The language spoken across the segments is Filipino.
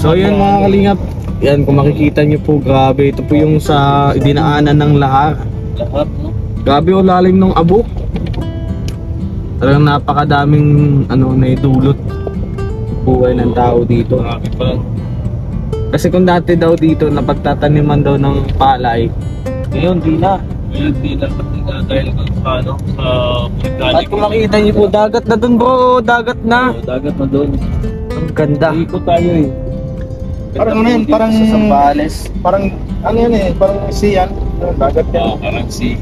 So yan mga kalingap, yan kung makikita nyo po, grabe, ito po yung sa dinaanan ng lahar. Lahat, no? Grabe o lalim ng abok. Talagang napakadaming naidulot buhay ng tao dito. Grabe pa. Kasi kung dati daw dito napagtataniman daw ng palay, ngayon di na. Ngayon, di na dahil sa ano, sa volcanic. At kung makikita nyo po, dagat na dun bro, dagat na. Dagat na doon. Ang ganda. Ikot tayo eh. Parang ano yun, parang sa Sambales. Parang ano yun eh, parang siyan, dagat yan. Oo, parang si.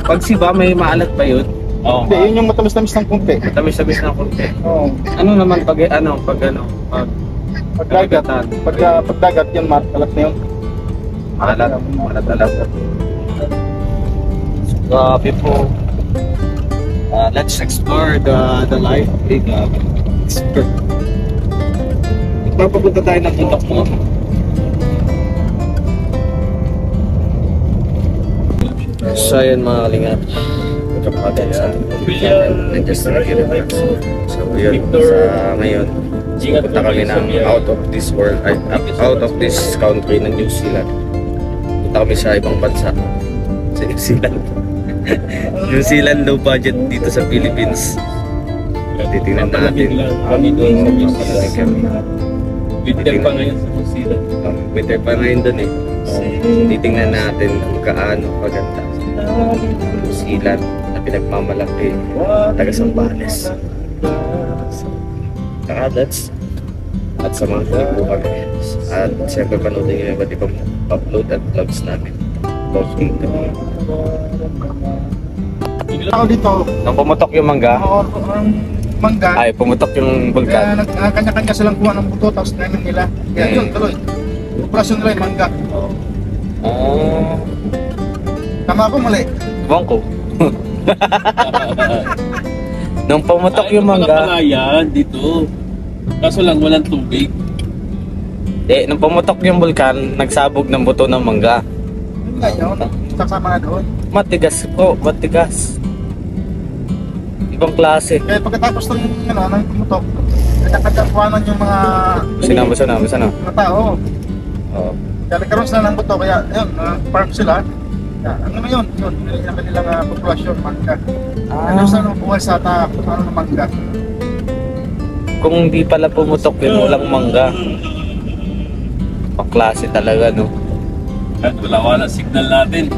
Pag siba may maalat ba yun? Oo. Hindi, yun yung matamis-tamis ng kunti. Tamis-tamis na konti. Oo. Ano naman pag Pag dagat, pag dagat yun, matalat na yun. maalat. Grabe po. Let's explore the life. Explore. Papapunta tayo ng bundok mo. So yun mga kalingap, kapagod sa ating relax. So yun, sa ngayon pupunta kami ng out of this world, out of this country ng New Zealand. Punta kami sa ibang bansa, sa New Zealand. New Zealand low budget dito sa Philippines. Titingnan natin. Kami doon sa New Zealand. Kami. Winter pa ngayon sa New Zealand. Winter pa ngayon doon eh. Titingnan natin kung kaano kaganda New Zealand na pinagmamalaki taga Sambales. Saka that's at sa mga po kami. At siyempre panoodin nyo yung iba't ibang upload at vlogs namin about dito. Ako dito, Nung pumutok yung mangga, ang mangga, ay pumutok yung kaya bulkan. kanya-kanya silang kuha ng buto, tapos namin nila. Kaya yun, tuloy. Operasyon nila yung mangga. Oh, Tama ako, mali. ibang ko. Nung pumutok yung mangga, Palayan dito. Kaso lang walang tubig. nung pumutok yung bulkan, nagsabog ng buto ng mangga. Yun nga yun, kasama na doon. Matigas po, matigas. Ibang klase. Kaya pagkatapos ng pumutok, kanya-kanya yung mga mga tao. Oh. Kaya nagkaroon sila ng buto, kaya yun, farm sila. Kaya, ano naman yun? Yun yung kanilang populasyon, mangga. Ano sila buhay sa mangga. Kung di pala pumutok yun, walang mangga. Ibang klase talaga, no? At wala signal natin.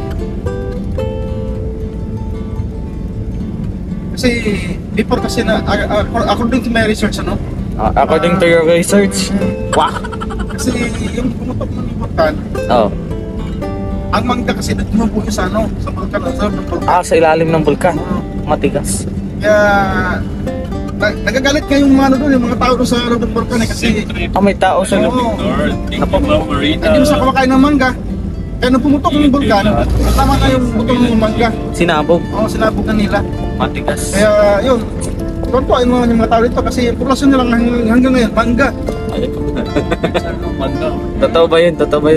Kasi before kasi na according to my research According to your research, wah! kasi yung pumutok ng bulkan, Oh. ang mangga kasi tumubuo sa bulkan, sa loob ng bulkan. Sa ilalim ng bulkan. Matigas. Kaya nagagalit nga yung mga doon, yung mga tao doon sa loob ng bulkan eh, kasi May tao sa loob. hindi mo sa kumakain ng mangga. Kaya nung pumutok ng bulkan, tama na yung butong ng mangga. Sinabog. Sinabog na nila. Matigas. Kaya yun, tonto yung mga tao dito kasi yung populasyon nila hanggang ngayon, mangga. Totoo ba yun?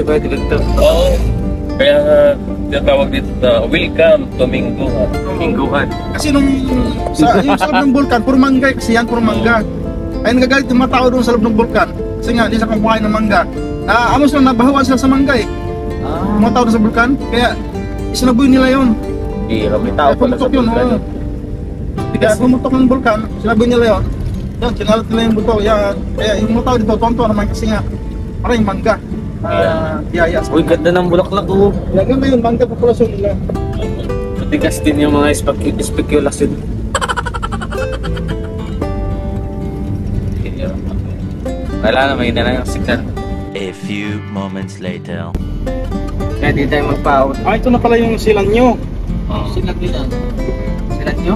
Pwede dito? Oo. Kaya tinatawag dito na welcome to Mingguhan. Mingguhan. Kasi yung sa loob ng bulkan, puro mangga kasi yan, puro mangga. Ay nagagalit yung mga tao doon sa loob ng bulkan. Kasi nga, hindi sa kumakain ng mangga. Amos lang, nabahawan sila sa mangga eh. Mga tao doon sa bulkan, kaya isinaboy nila yun. May tao pala sa bulkan. Kaya pumutok ng bulkan, sinaboy nila yun. Yan, kinalat nila yung buto. Kaya yung mga tao dito, tonto naman kasi nga, parang yung mangga. Biyaya. Uy, ganda ng bulaklak ko. Kaya hanggang ngayon, mangga populasyon nila. Matigas din yung mga spekulasyon. Wala na, may na yung signal. A few moments later. Kaya di tayo magpa-out. Ito na pala yung silang nyo. Silang nyo? Silang nyo?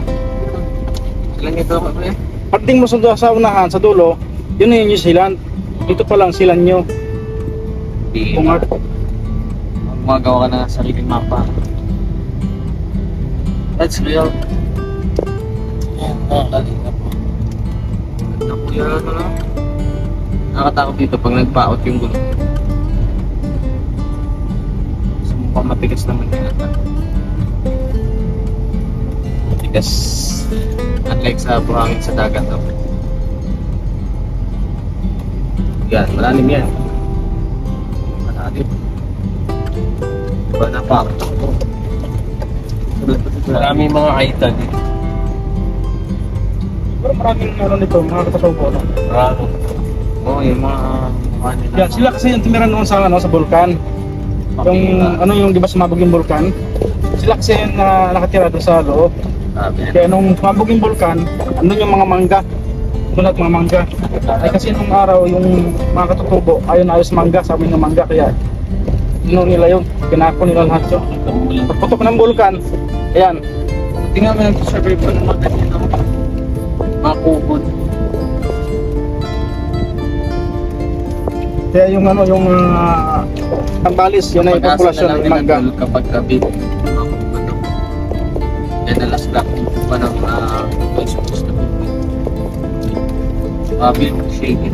Silang nyo to, kapre? Pagdating mo sa unahan, sa dulo, yun na yung New Zealand. Dito pa lang silang nyo. Kung gumagawa ka na ng sariling mapa. That's real. Ganda po yan, ano? Nakakatakot dito pag nagpa-out yung gulo. Sa mukhang matigas naman yun. Matigas. Unlike sa buhangin sa dagat. Yan, malalim yan. Malalim. Ba na pa. Maraming mga item dito. Pero maraming ano nito, mga katatubo. No? Maraming. Oo, yung mga nila. Yan, sila kasi yung tumira noon sa ano sa bulkan. Yung ano yung di ba sumabog yung bulkan? Sila kasi yung nakatira doon sa loob. Kaya nung sumabog yung bulkan, andun yung mga mangga. Doon at mga mangga. Ay kasi nung araw yung mga katutubo ayaw na ayos mangga, sabi ng mangga kaya ano nila yun, kinako nila lahat yun. Pagputok ng bulkan, ayan. Tingnan mo yung survey ko ng mga ganyan ng mga kubod. Kaya yung ano yung Tambalis, yun ay populasyon ng mangga. Kapag gabi, mga kubod. Yan na last black pa ng supposed to be. Big shaking.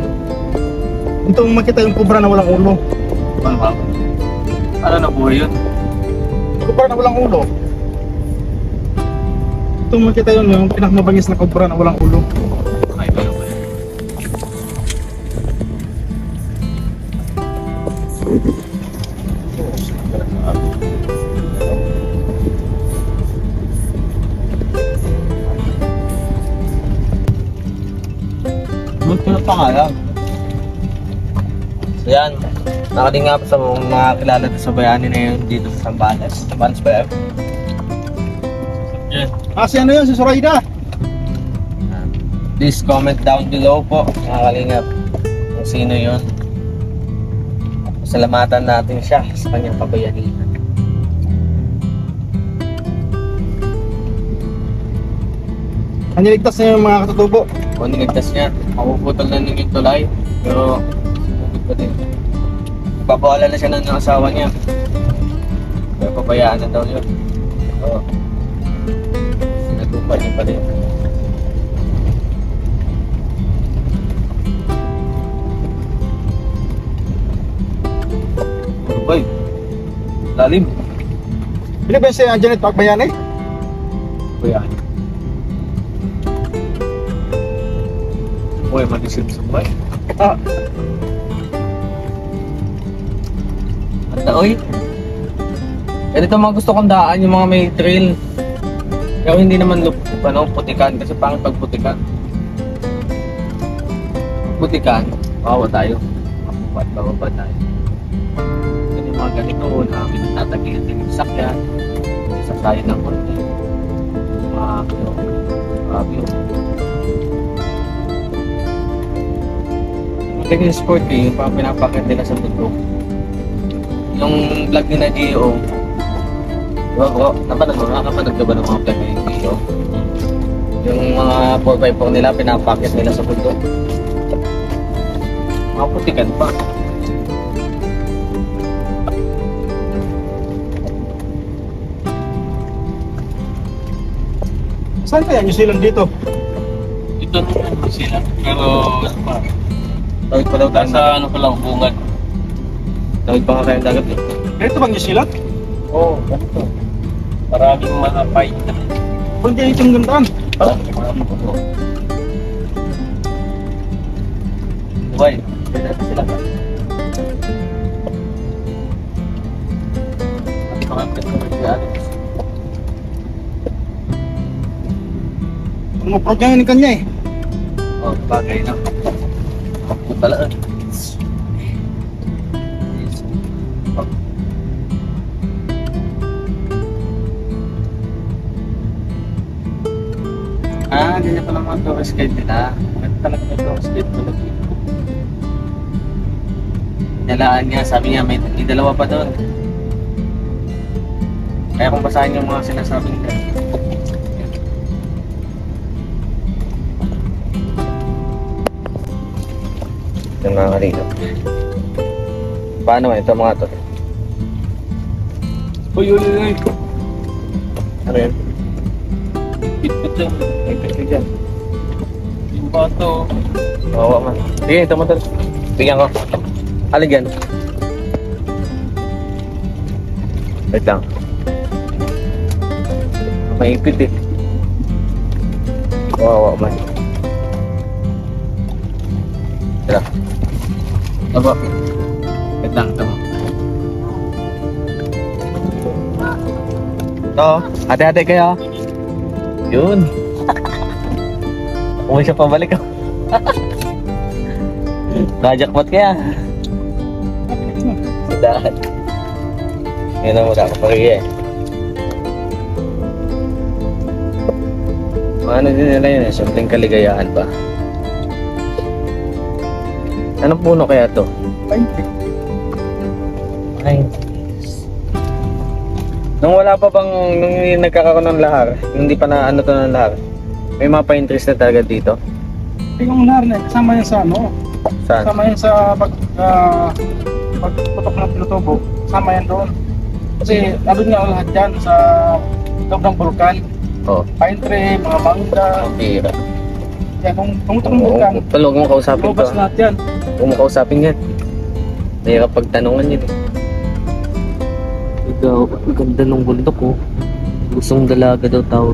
Itong makita yung kubra na walang ulo. Ano ba? Ano na buhay yun? Kubra na walang ulo. Itong makita yun yung pinakamabangis na kubra na walang ulo. Ay, ba ba? Ano pa nga lang? So yan, nakadingap sa mga kilala sa bayani na yun dito sa Zambales. Zambales ba yun? Yan. Si ano yun, si Zoraida? Please comment down below po mga kalingap kung sino yun. Salamatan natin siya sa kanyang kabayanihan. Niligtas na yung mga katutubo. Kung niligtas niya, mapuputol na yung tulay, pero bukod pa din. Babawala na siya ng asawa niya. Pero pabayaan na daw yun. So, sinaglupa niya pa rin. Uy, lalim. Hindi ba yung si Janet Pagbayani? Bayaan. Uy, malisim sa bay. At oy, ganito mga gusto kong daan, yung mga may trail. Kaya hindi naman putikan kasi pangit pag putikan. Putikan, bawa tayo. Bababa tayo. Kasi yung mga ganito, namin tatagilin din yung sakyan. Isa tayo ng konti. Mga ganyan sport yung pinapakit nila sa bundok. Yung vlog ni na Gio, diba bro? Napanood ka ba ng mga vlog ni Gio? Yung mga 4x4 nila, pinapakit nila sa bundok. Mga putikan pa. Saan kaya New Zealand dito? Ito naman sila. Pero ano pa? Tawid pa daw tayo. Nasa ano pa lang, bungad. Tawid pa nga kayong dagat eh. Dito bang New Zealand? Oo, ganito. Maraming mga fight. Kung di itong gandaan. Maraming puto. Buhay, dito natin sila pa. At makakit ko rin si Alex. Umuprog niya yung kanya eh. Oh, bagay na. Talaan. Ganyan pala mga tourist guide nila. Ganyan talaga may tourist guide pala dito. Nalaan niya, sabi niya may dalawa pa doon. Kaya kung basahin yung mga sinasabing nila. Yung mga kalino. Paano ito mga to? Uy. Ano yan? Bit-bit yan. Ay, kasi dyan. Yung bato. Oo, man. Sige, ito mo to. Bigyan ko. Alin yan? Wait lang. Maipit eh. Oo, man. Tira. Aba. Wait lang, ito. Ito, ate-ate kayo. Yun. Kung siya pabalik ako. Kajakpot kaya. Sa daan. Ngayon na muna ako pariya eh. Ano din nila yun eh, simpleng kaligayahan pa. Anong puno kaya to? Ay. Nung wala pa bang, nung nagkakaroon ng lahar, hindi pa na ano to ng lahar, may mga pine trees na talaga dito? Yung lahar na, kasama yan sa ano? Saan? Kasama yan sa pagputok ng pilotobo. Kasama yan doon. Kasi nandun nga lahat dyan sa loob ng bulkan. Oo. Pine tree, mga mangga. Pira. Yan, kung tumutok ng bulkan, Huwag mo kausapin to. lumabas lahat yan. Huwag mo kausapin yan. Mahirap pagtanungan yun. Ikaw, ang ganda ng bundok ko. Gustong dalaga daw tao.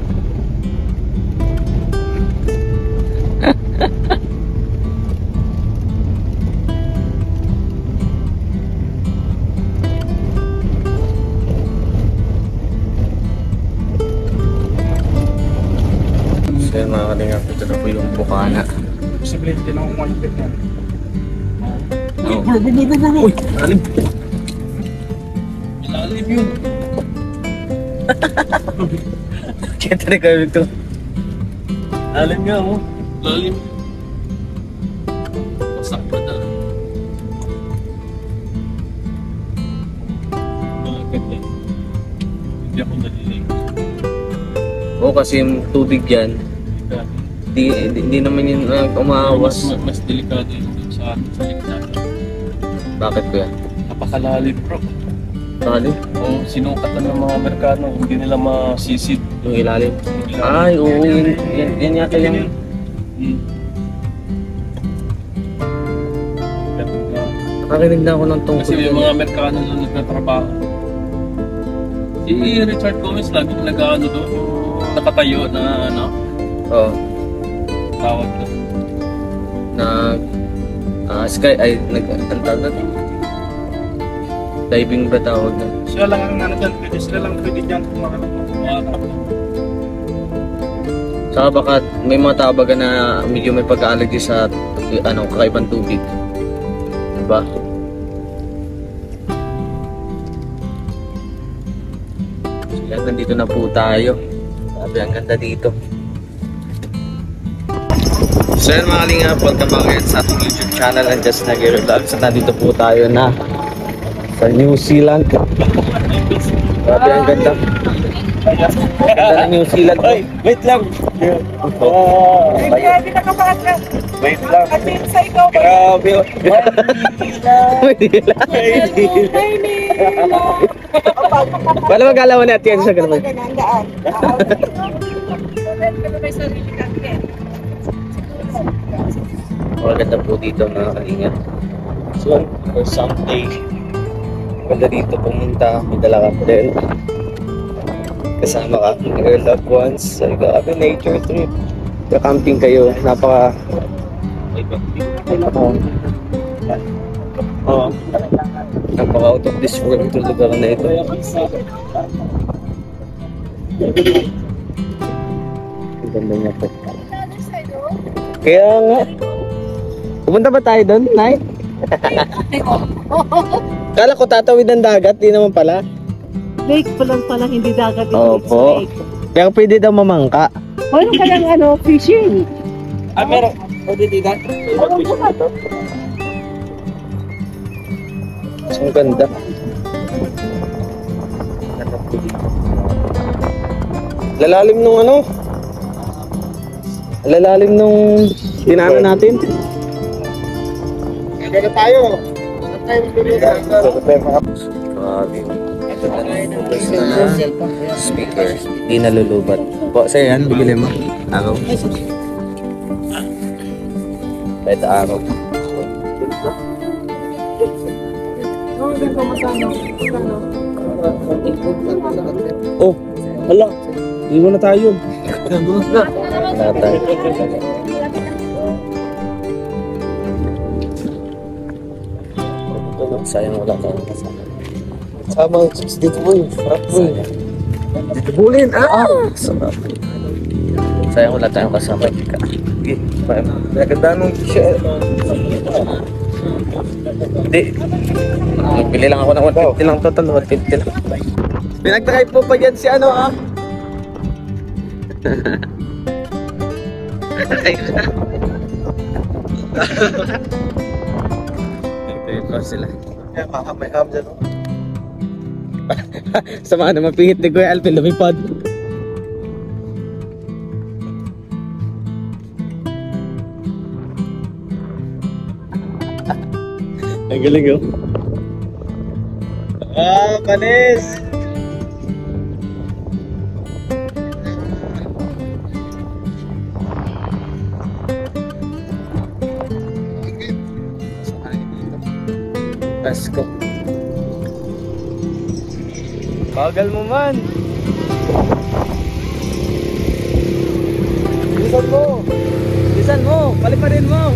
So yun mga kalingap, ito na po yung bukana. Posibility din akong malipit yan. Oh. Uy, lalim. Lalim yun. Kita rin kayo ito. Lalim nga, oh. Lalim. Wasak pa na. Bakit eh? Hindi ako nalilig. Oo, kasi yung tubig yan, hindi naman yun umaawas. Mas delikado yun dun sa likod. Bakit ko yan? Napakalalim, bro. Sali? Kung sinukat na ng mga Amerikano, hindi nila masisid. Yung ilalim? Ay, oo, yan yata yung... Nakarinig na ako ng tungkol. Kasi yung mga Amerikano na nagtatrabaho. Si Richard Gomez lagi nag-ano doon, yung nakatayo na ano, Oo. tawag doon. Sky, ay, ang tawag na? Diving ba tawag na? Sila lang ang ano dyan, sila lang pwede dyan kumakalap. Saka baka may mga tabaga na medyo may pagka-allergy sa kakaibang tubig. Diba? So yan, nandito na po tayo. Sabi, ang ganda dito. So yan mga kalingap, welcome back again sa ating YouTube channel and just Nagiro Vlogs. At nandito po tayo na sa New Zealand. Grabe, ang ganda. Ganda ng New Zealand. Ay, wait lang! Grabe nakapaka. Wait lang! At yun sa ikaw ba? Grabe! Manila. Wala magalawan natin sa ganun. Maganda po dito mga kalingap. So, for someday, maganda dito pumunta, may dala ka din. Kasama ka ng your loved ones. So, grabe, nature trip. Camping kayo, napaka... napaka out of this world itong lugar na ito. Ang ganda niya po. Kaya nga. Pupunta ba tayo doon, Nay? Kala ko tatawid ng dagat, di naman pala. Lake pa lang pala, hindi dagat. Opo. Kaya pwede daw mamangka. Meron ka lang fishing. Meron. Pwede dito? Ang ganda. Lalalim nung ano? Lalalim nung dinaanan natin. Ganda tayo. Grabe. Ito na speaker. Di nalulubat. Po, sa'yo yan. Bigili mo. Araw. Kahit araw. Oh, hala. Iwan na tayo. Wala tayo. Sayang wala tayong kasama. Sama yung chicks dito boy. Sarap boy. Dito bulin. Sarap. Sayang wala tayong kasama. Naganda nung t-shirt. Hindi. Nagbili lang ako ng 150 lang total. 150 lang. Pinagtry po pa yan si ano Ito sila. May ham dyan. Sama na mapihit ni Kuya Alvin lumipad. Ang galing oh. Panis! Pasko. Bagal mo man. Bilisan mo! Bilisan mo, paliparin mo.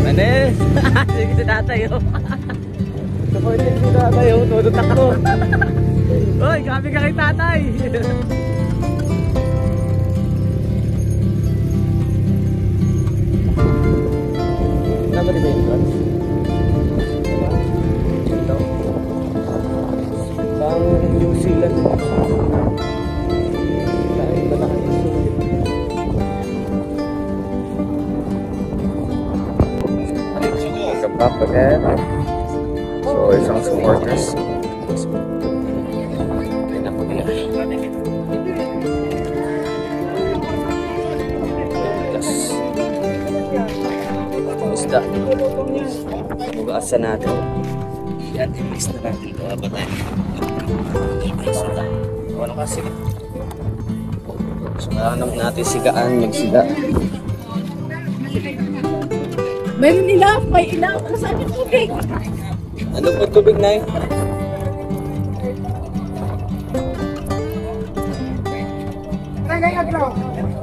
Manis. Sige si tatay oh. Supportin si tatay oh, tudot ako. Hoy, grabe ka kay tatay. Nama di Bengkok. Ito. Pang New Zealand. Dahil malakas yung sulit. Kapapagyan. So, isang supporters. Isda. Bugasan natin. Yan, i-mix na natin ito. Aba tayo. Ano kasi? So, hanap natin sigaan, magsiga. Meron ilaw, may ilaw. Saan yung tubig? Ano po tubig na yun?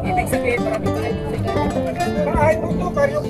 Ibig sabihin, marami tayo. Ay, ito, karyo.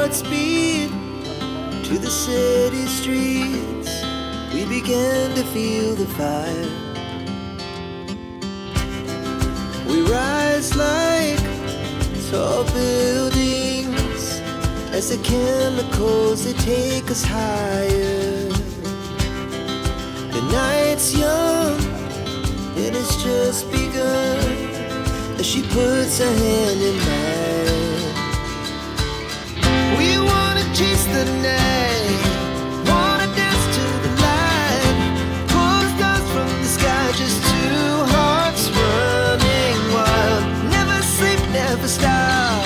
hearts beat to the city streets. We began to feel the fire. We rise like tall buildings as the chemicals, they take us higher. The night's young and it's just begun as she puts her hand in mine. We wanna chase the the night. Wanna dance to the light. Pull the stars from the sky, just two hearts running wild. Never sleep, never stop.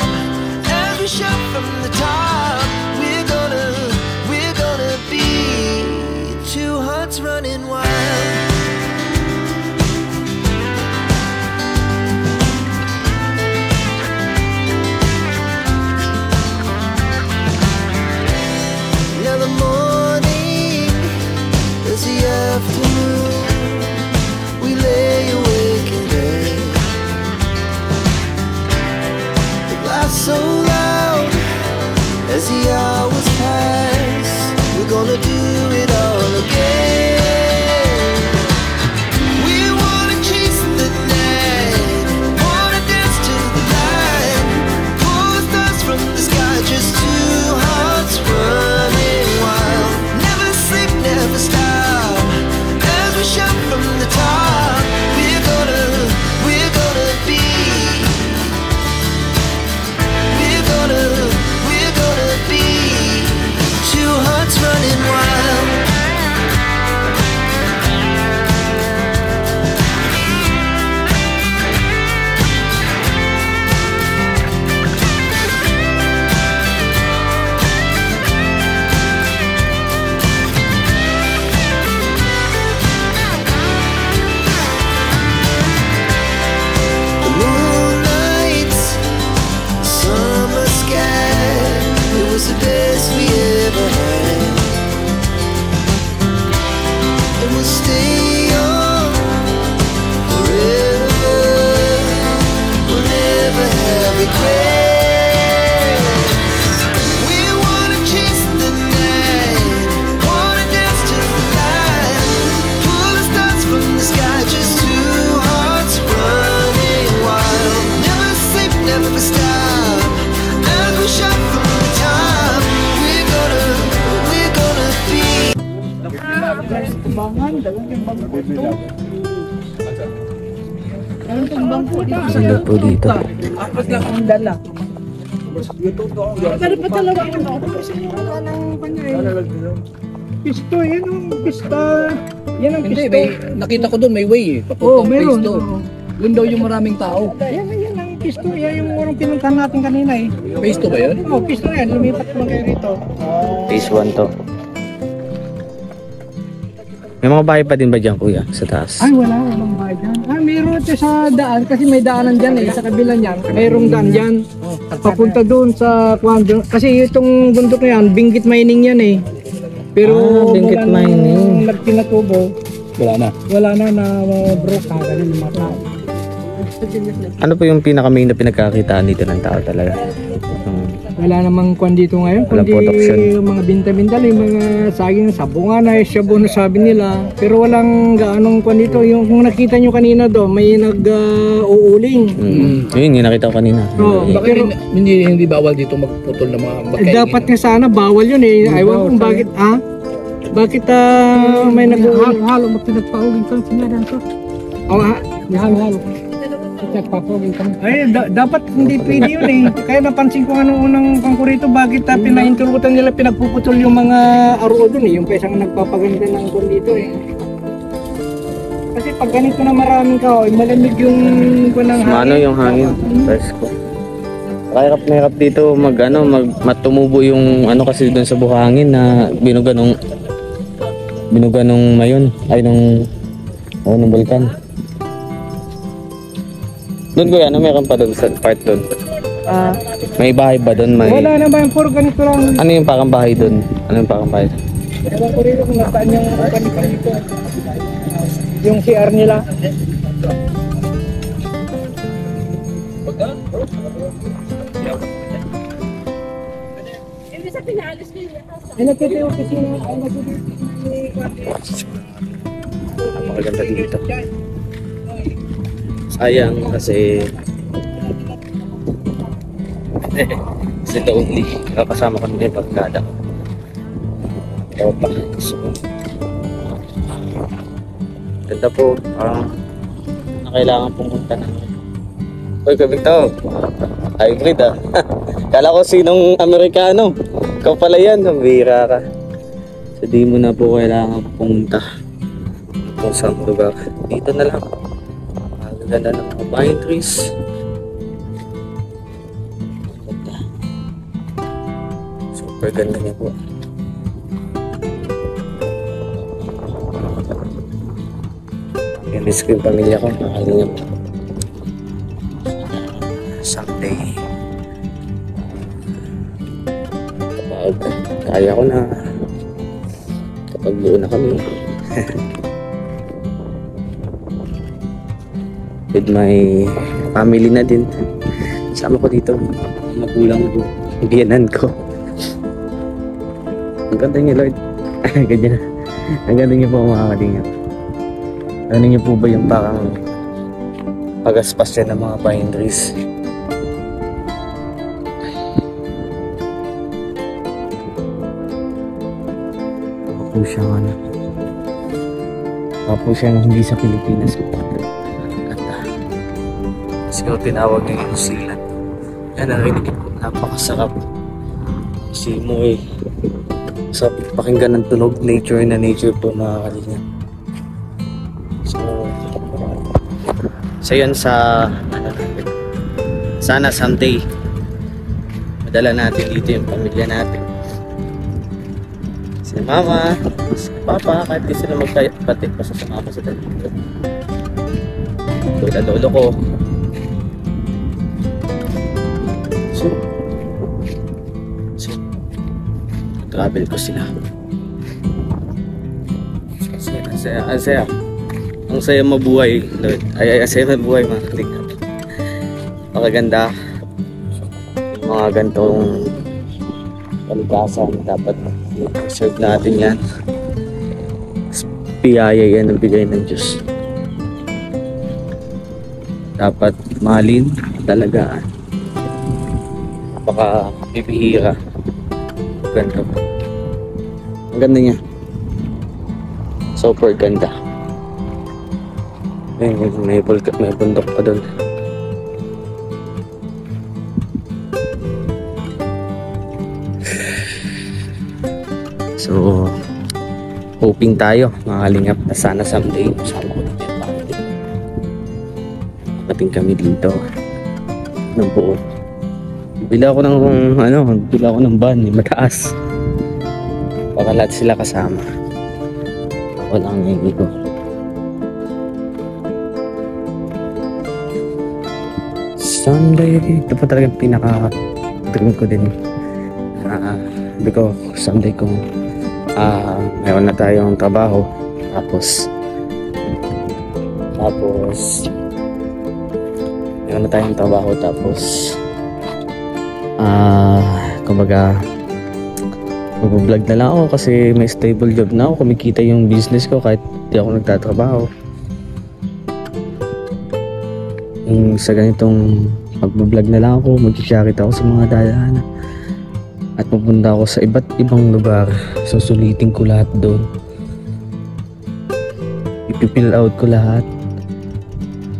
As we shout from the top, we're gonna be two hearts running wild. Now the morning is the afternoon. We lay awake in bed. The laugh so loud as the hours pass. We're gonna do it all again. We wanna chase the night, wanna dance to the light. Pull the stars from the sky, just two hearts running wild. Never sleep, never stop. As we shout from the top, we're gonna be. We're gonna be two hearts running wild. The moonlights, summer sky, it was the best we ever had. And we'll stay on forever. We'll never have regrets. We wanna chase the night, wanna dance to the light. Pull the stars from the sky, just two hearts running wild. Never sleep, never stop. As we shout from the top, we're gonna be. Timbangan, dalang timbang po ito. Dalang timbang po dito. Saan po dito? Apat lang ang dala. Pero pa talaga ang dala. Kasi wala ng kanya eh. Pisto, yan ang pista. Yan ang Hindi, pisto. may, nakita ko doon may way eh. Oo, Papuntang meron. phase 2. Doon daw yung maraming tao. Yan ang pisto. Yan yung urong pinuntahan natin kanina eh. Phase 2 ba yun? Oo, pisto yan. Lumipat naman kayo rito. Phase 1 to. May mga bahay pa din ba dyan, kuya, sa taas? Ay, walang bahay dyan. Meron ito sa daan. Kasi may daanan dyan eh. Sa kabila niyan. Mayroong daan dyan. Papunta doon sa Kwando. Kasi itong bundok na yan, Benguet mining yan eh. Pero Benguet mula nung mining. nagpinatubo, Wala na. broke ka. Ganun yung mga tao. Ano po yung pinaka-main na pinagkakitaan dito ng tao talaga? Wala namang kwan dito ngayon, Walang kundi production. yung mga binta-binta, yung mga saging sabungan ay shabu na sabi nila. Pero walang gaanong kwan dito. Yung kung nakita nyo kanina doon, may nag-uuling. Yun, yung nakita ko kanina. Oo, Bakit hindi bawal dito magputol ng mga magkaingin? dapat nga sana bawal yun eh. Aywan kung bakit, bakit may nag-halo mo pinagpahugin kang sinadan ko? Oo, halo-halo. Pinagpahugin kang. Ay, dapat hindi pwede yun eh. Kaya napansin ko nga nung unang pangkurito, bakit pinaintulutan nila, pinagpuputol yung mga aro doon eh. Yung pesang nagpapaganda ng kwan dito eh. Kasi pag ganito na maraming kahoy, malamig yung kwan ng hangin. Ano yung hangin? Presko. Kahirap na hirap dito matumubo yung ano kasi doon sa buhangin na binuga nung mayon ay nung bulkan. Doon kuya, ano meron pa doon sa part doon? May bahay ba doon? Wala naman, puro ganito lang. Ano yung parang bahay doon? Ano yung parang bahay? Ewan ko rin kung nasaan yung kanikan dito. Yung CR nila. Sa pinalis ko yun. Ay, nagtitiyo kasi Napakaganda dito. Sayang kasi kasi the only kasama ko nila yung pagkada. Ito pa. So, ganda po. Na kailangan pumunta na. Uy, kabig to. Hybrid ah. Kala ko sinong Amerikano. Ikaw pala yan, bira ka. So di mo na po kailangan pumunta kung saan lugar. Dito na lang. Ganda ng mga pine trees. Ganda. Super ganda niya po. Miss ko yung pamilya ko. Nakalinga po. Someday. Kapag kaya ko na. Kapag buo na kami. With my family na din. Sama ko dito. Magulang ko. Biyanan ko. Ang ganda niya, Lord. Ganyan. Ang ganda niya po mga kalingap. Ano niyo po ba yung parang pagaspas yan ng mga pine trees? Baka po siyang ano. Baka po siyang hindi sa Pilipinas. Ganda. Kasi kung tinawag niyo yung silat. Yan, narinig ko. Napakasarap. Kasi mo eh. Sa pakinggan ng tunog, nature na nature po mga kalingap. So yun sa sana someday madala natin dito yung pamilya natin, si mama, si papa, kahit di sila magkapatid basta sumama sila dito. Lola lolo ko, so travel ko sila. Ang saya mabuhay, Lord. Ay, saya mabuhay mga kalingap. Pakaganda. Mga gantong kalikasan. Dapat serve natin yan. Piyaya yan ang bigay ng Diyos. Dapat mahalin, talagaan. Baka bibihira. Ganto. Ang ganda niya. Super ganda. May bundok pa doon. So, hoping tayo mga kalingap na sana someday masama ko dito yung family. Makating kami dito ng buo. Bila ako ng van, mataas. Para lahat sila kasama. Ako lang hindi ko. Someday, ito pa talagang pinaka-dream ko din. Because someday kung meron na tayong trabaho, tapos meron na tayong trabaho, tapos kumbaga mag-vlog na lang ako kasi may stable job na ako, kumikita yung business ko kahit di ako nagtatrabaho. Sa ganitong mag-vlog na lang ako, mag-share ako sa mga dalahan at pupunta ako sa iba't ibang lugar. Susulitin ko lahat doon, ipipill out ko lahat,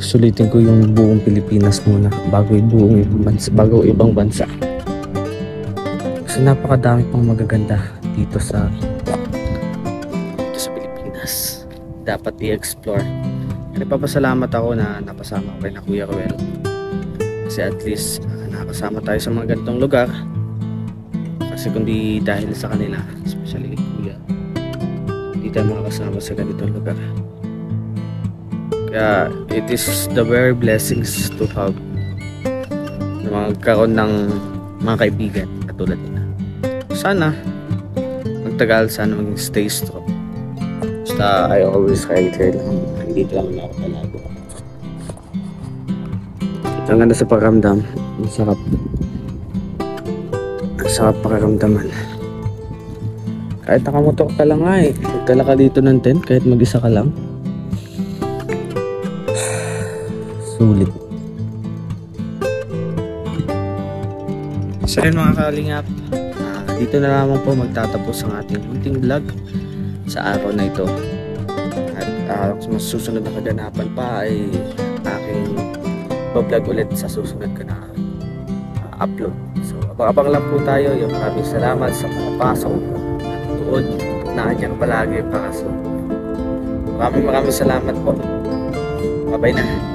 sulitin ko yung buong Pilipinas muna bago ibang bansa, kasi napakadami pang magaganda dito sa Pilipinas, dapat i-explore. Nagpapasalamat ako na napasama ko kay na Kuya Ruel. Kasi at least nakasama tayo sa mga ganitong lugar. Kasi kundi dahil sa kanila, especially kay Kuya, hindi tayo makakasama sa ganitong lugar. Kaya it is the very blessings to have na magkaroon ng mga kaibigan katulad nila. Sana magtagal, sana maging stay strong. Basta I always reiterate lang, dito lang ako palago. Ang ganda sa pakiramdam, ang sarap pakiramdaman. Kahit nakamotor ka lang nga eh, magdala ka dito ng tent kahit mag-isa ka lang, sulit. So yun mga kalingap, dito na lamang po magtatapos ang ating munting vlog sa araw na ito. At mas susunod na kaganapan pa ay aking vlog ulit sa susunod ko na upload. So abang lang po tayo. Yung maraming salamat sa mga pasok tuod na anyang palagi para sa maraming salamat po. Bye-bye na.